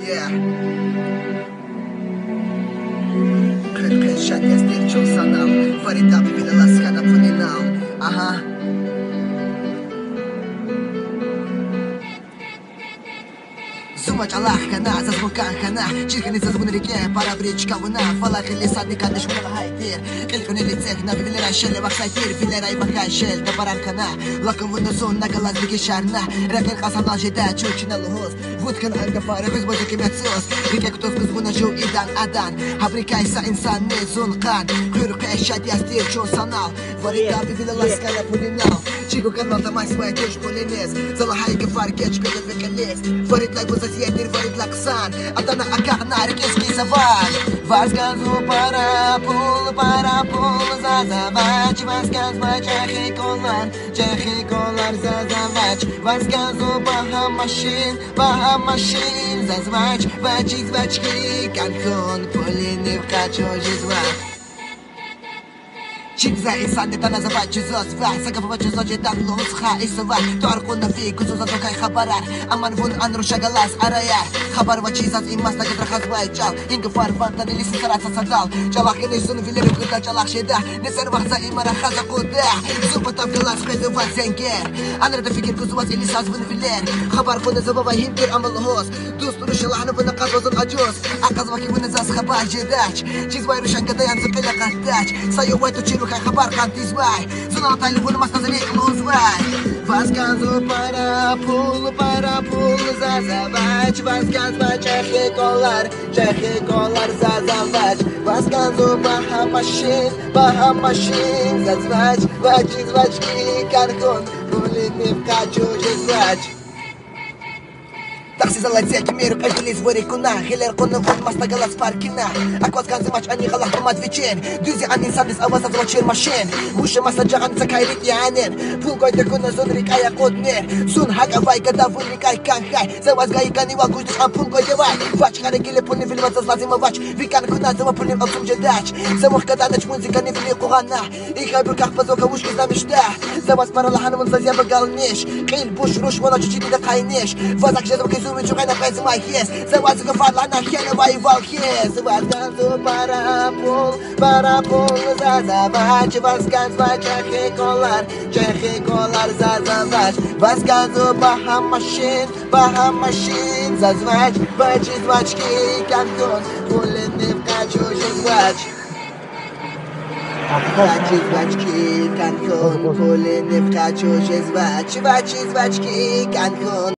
Yeah. Крышать я стерчу санал. Фарида привела ласкана пунинал. Ага. Зумач Аллах кана, зазвукан кана. Чихани зазвун реке, пара бричка вона. Фалах или садни кандыш муна хайтир. Килькуни лицех на вилера шеле вахсайтир. Вилера и бахай шел, табаран кана. Лаком вуна зон на галаз биги шарна. Ракин хасан алжида, чучина лухоз. Вудкан анга фара, без бозик и мецос. Реке ктов кыз вуна жу идан адан. Хабрикайса инсан не зон кан. Кюрк эшад я стирчу санал. Фарида привела ласкана пунинал. Чику канал тамай свой тёж полинез. Залахай гефар кечка левекалез. Фарид лайк Едер варит лаксан, атана акана рекеский саван. Вазгазу парапул, зазавач. Вазгазва чехи колар зазавач. Вазгазу бахамашин, зазвач. Звачки, канхон, полины в качо жизвач. Чигза инсан это называть чизос ва сагафа чизос жедан лос ха исва торкуна фи кузуза токай хабарар аман вун анруша галас арая хабар ва чизас имас тагидра хазбай чал инга фарван тани лиси сараца садал чалах не зун вилер куда чалах шеда не сервахса имара хаза куда зупа там галас хеду ва зенгер анрада фикир кузуаз или саз вун вилер хабар вун забава химтир амал хос дустур шалахна вун казвазун аджос аказваки вун зас хабар жедач чизбай рушан кадаян запила катач саю вайту чину хабар кантизбай зуна талибун мастазали лузвай Вазгазу парапул зазавач Вазгазва чехи колар зазавач Вазгазу бахамашин зазвач Звачки каркон Кулини в качу жизвач Такси залазять мир, каждый звори куна Хилер куна вон маста галас паркина Аквас канзимач ани галах помад вечен Дюзи ани садис аваса звачер машин Уши маса джаган закайрит янен Пулгой де куна зон рикая коднер Сун хагавай када вун рикай канхай Завазгай канива куштиш ам пулгой девай Вач харегиле пулни фильма зазлазима вач Викан куна зама пулним абсум джедач Замух када нач музыка не вили кугана Ихай бурках пазока вушки замешта Заваз паралахана вун зазяба галнеш Кил буш руш вона чучити да кайнеш Вазак жезам Зумы чукай на пейс май хес Завазу гафарла на хене воевал хес Вазгазу парапул зазавач Вазгазва чехи колар зазавач Вазгазу бахамашин зазвач Звачки кантон Кулины в качу жизвач Звачки кантон Кулины в качу жизвач Звачки кантон